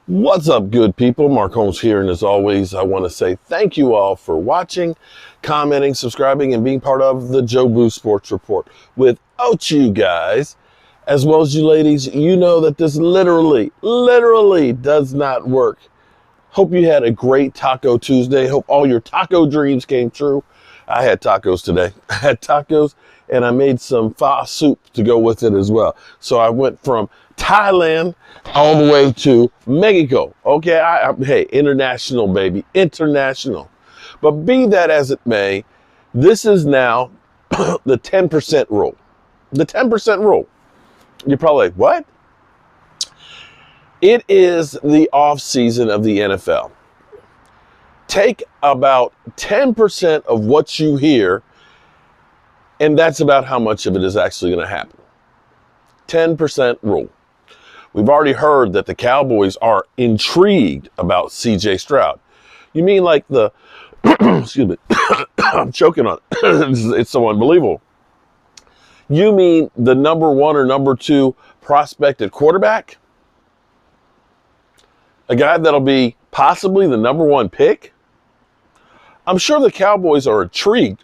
What's up, good people? Mark Holmes here, and as always, I want to say thank you all for watching, commenting, subscribing, and being part of the Joe Boo Sports Report. Without you guys, as well as you ladies, you know that this literally does not work. Hope you had a great Taco Tuesday. Hope all your taco dreams came true. I had tacos today. I had tacos, and I made some pho soup to go with it as well. So I went from Thailand all the way to Mexico. Okay, hey, international, baby, international. But be that as it may, this is now the 10% rule. The 10% rule. You're probably like, what? It is the off season of the NFL. Take about 10% of what you hear, and that's about how much of it is actually going to happen. 10% rule. We've already heard that the Cowboys are intrigued about C.J. Stroud. You mean like the, excuse me, I'm choking on it. It's so unbelievable. You mean the number 1 or number 2 prospect at quarterback? A guy that'll be possibly the number 1 pick? I'm sure the Cowboys are intrigued.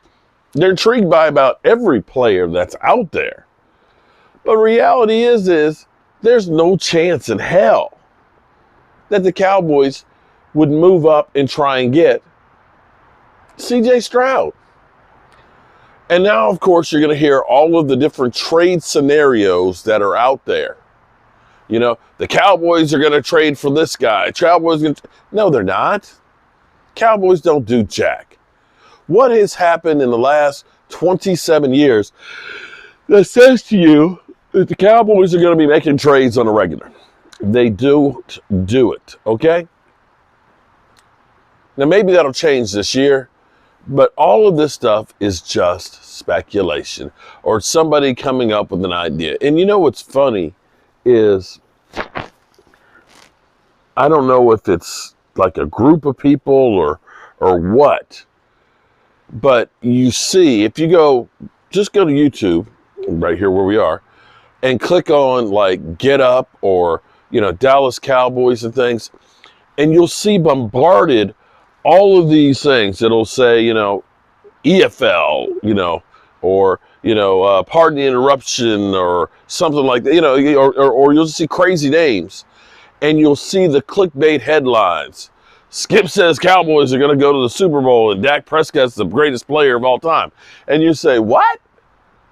They're intrigued by about every player that's out there. But reality is there's no chance in hell that the Cowboys would move up and try and get C.J. Stroud. And now, of course, you're going to hear all of the different trade scenarios that are out there. You know, the Cowboys are going to trade for this guy. Cowboys going to... No, they're not. Cowboys don't do jack. What has happened in the last 27 years that says to you that the Cowboys are going to be making trades on a regular? They don't do it, okay? Now, maybe that'll change this year, but all of this stuff is just speculation or somebody coming up with an idea. And you know what's funny is I don't know if it's like a group of people or what, but you see, if you just go to YouTube right here where we are and click on like Get Up or, you know, Dallas Cowboys and things, and you'll see bombarded all of these things. It'll say, you know, EFL, you know, or, you know, pardon the interruption or something like that, you know, or you'll see crazy names and you'll see the clickbait headlines. Skip says Cowboys are going to go to the Super Bowl and Dak Prescott's the greatest player of all time. And you say, what?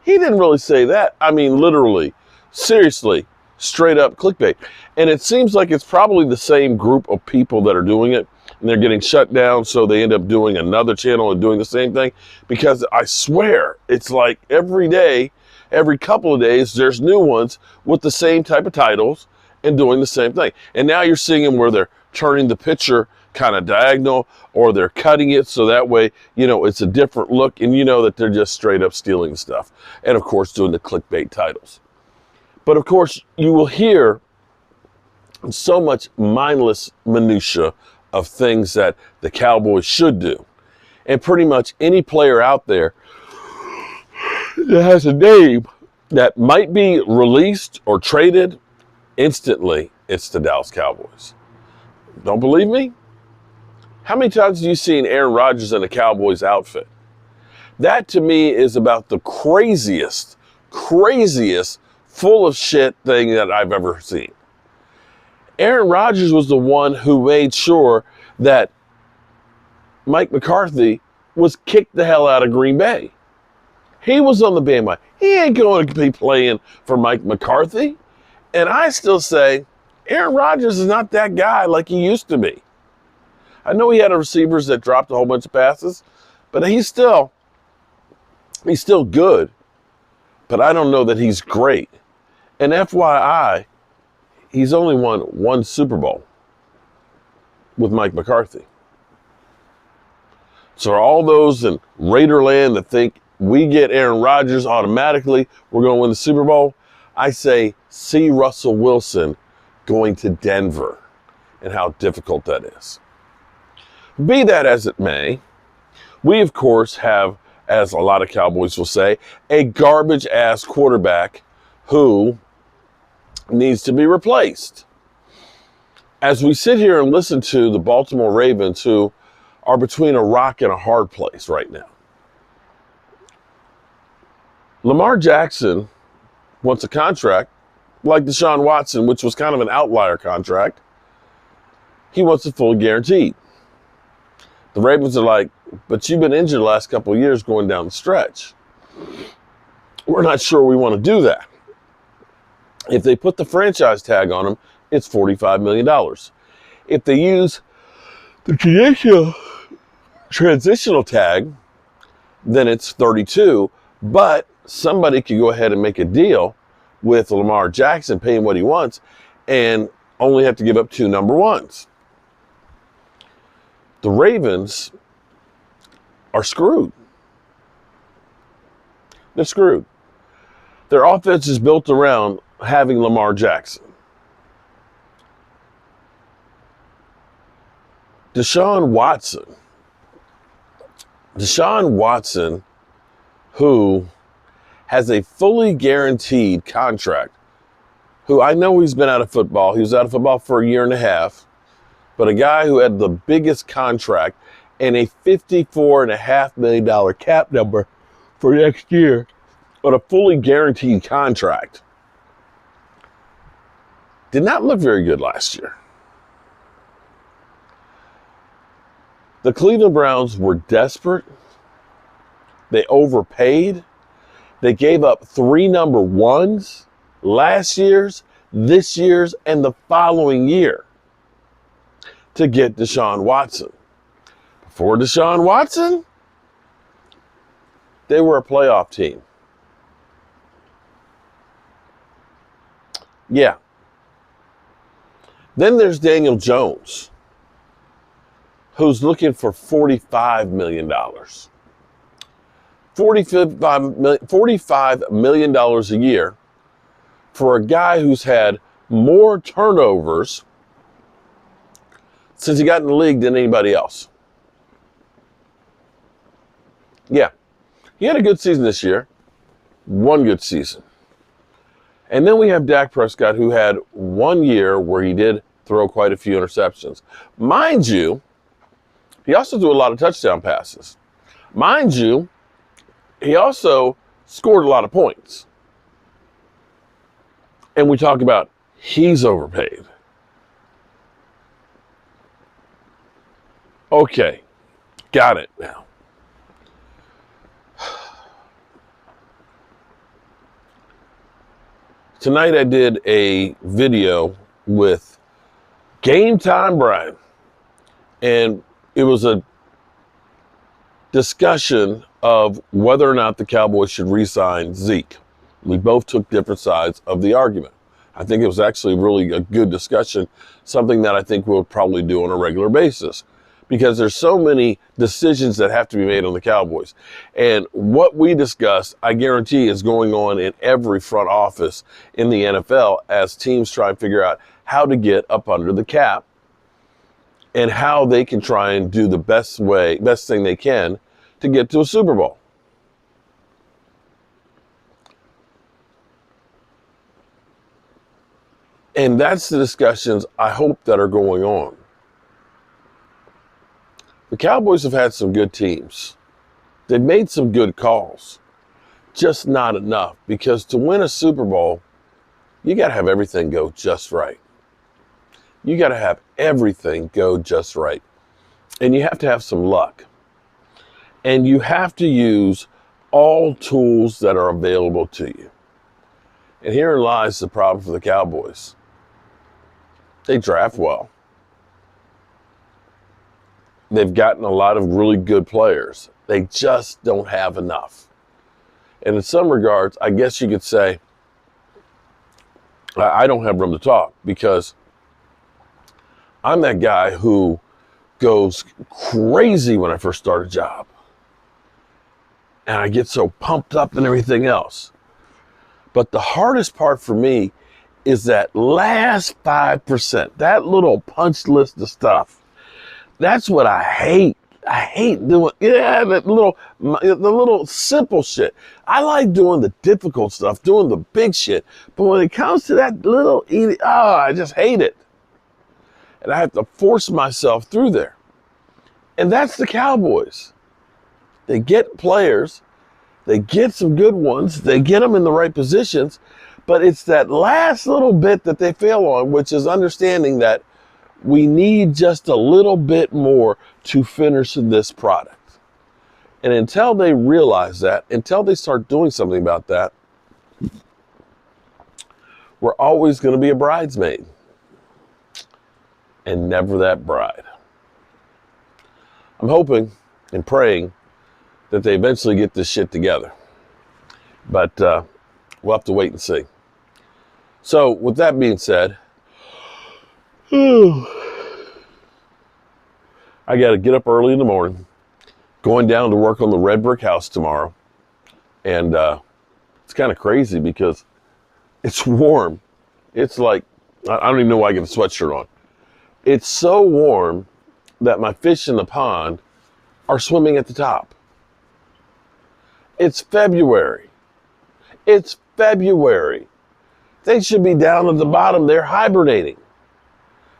He didn't really say that. I mean, literally, seriously, straight up clickbait. And it seems like it's probably the same group of people that are doing it. And they're getting shut down, so they end up doing another channel and doing the same thing. Because I swear, it's like every day, every couple of days, there's new ones with the same type of titles and doing the same thing. And now you're seeing them where they're turning the picture kind of diagonal or they're cutting it so that way, you know, it's a different look and you know that they're just straight up stealing stuff. And of course, doing the clickbait titles. But of course, you will hear so much mindless minutia of things that the Cowboys should do. And pretty much any player out there that has a name that might be released or traded, instantly it's the Dallas Cowboys. Don't believe me? How many times have you seen Aaron Rodgers in a Cowboys outfit? That to me is about the craziest full of shit thing that I've ever seen. Aaron Rodgers was the one who made sure that Mike McCarthy was kicked the hell out of Green Bay. He was on the bandwagon. He ain't going to be playing for Mike McCarthy. And I still say, Aaron Rodgers is not that guy like he used to be. I know he had receivers that dropped a whole bunch of passes, but he's still good. But I don't know that he's great. And FYI, he's only won 1 Super Bowl with Mike McCarthy. So all those in Raiderland that think we get Aaron Rodgers automatically, we're going to win the Super Bowl, I say see Russell Wilson going to Denver and how difficult that is. Be that as it may, we of course have as a lot of Cowboys will say, a garbage-ass quarterback who needs to be replaced. As we sit here and listen to the Baltimore Ravens, who are between a rock and a hard place right now, Lamar Jackson wants a contract like Deshaun Watson, which was kind of an outlier contract. He wants it fully guaranteed. The Ravens are like, but you've been injured the last couple of years going down the stretch. We're not sure we want to do that. If they put the franchise tag on him, it's $45 million. If they use the transitional tag, then it's 32. But somebody could go ahead and make a deal with Lamar Jackson, pay him what he wants, and only have to give up 2 number ones. The Ravens are screwed. They're screwed. Their offense is built around having Lamar Jackson. Deshaun Watson, who has a fully guaranteed contract, who I know he's been out of football. He was out of football for a year and a half, but a guy who had the biggest contract and a $54.5 million cap number for next year on a fully guaranteed contract, did not look very good last year. The Cleveland Browns were desperate. They overpaid. They gave up 3 number ones last year's, this year's, and the following year to get Deshaun Watson. Before Deshaun Watson, they were a playoff team. Yeah. Then there's Daniel Jones, who's looking for $45 million. $45 million a year for a guy who's had more turnovers since he got in the league than anybody else. Yeah, he had a good season this year. One good season. And then we have Dak Prescott, who had 1 year where he did throw quite a few interceptions. Mind you, he also threw a lot of touchdown passes. Mind you, he also scored a lot of points. And we talk about he's overpaid. Okay, got it now. Tonight I did a video with Game Time Brian, and it was a discussion of whether or not the Cowboys should re-sign Zeke. We both took different sides of the argument. I think it was actually really a good discussion, something that I think we'll probably do on a regular basis, because there's so many decisions that have to be made on the Cowboys. And what we discussed, I guarantee, is going on in every front office in the NFL as teams try and figure out how to get up under the cap and how they can try and do the best thing they can to get to a Super Bowl. And that's the discussions I hope that are going on. The Cowboys have had some good teams. They've made some good calls. Just not enough, because to win a Super Bowl, you got to have everything go just right. You got to have everything go just right. And you have to have some luck. And you have to use all tools that are available to you. And herein lies the problem for the Cowboys. They draft well. They've gotten a lot of really good players. They just don't have enough. And in some regards, I guess you could say, I don't have room to talk, because I'm that guy who goes crazy when I first start a job. And I get so pumped up and everything else. But the hardest part for me is that last 5%, that little punch list of stuff. That's what I hate. I hate doing the little simple shit. I like doing the difficult stuff, doing the big shit. But when it comes to that little I just hate it. And I have to force myself through there. And that's the Cowboys. They get players, they get some good ones, they get them in the right positions, but it's that last little bit that they fail on, which is understanding that we need just a little bit more to finish this product. And until they realize that, until they start doing something about that, we're always going to be a bridesmaid and never that bride. I'm hoping and praying that they eventually get this shit together. But we'll have to wait and see. So with that being said, I got to get up early in the morning, going down to work on the red brick house tomorrow. And it's kind of crazy because it's warm. It's like, I don't even know why I get a sweatshirt on. It's so warm that my fish in the pond are swimming at the top. It's February. It's February. They should be down at the bottom. They're hibernating.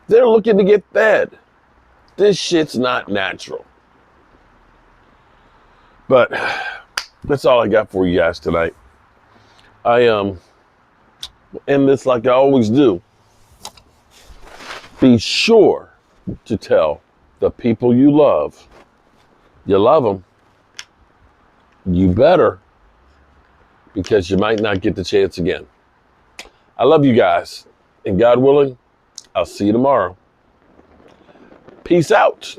They're looking to get fed. This shit's not natural. But that's all I got for you guys tonight. I end this like I always do. Be sure to tell the people you love them. You better, because you might not get the chance again. I love you guys, and God willing, I'll see you tomorrow. Peace out.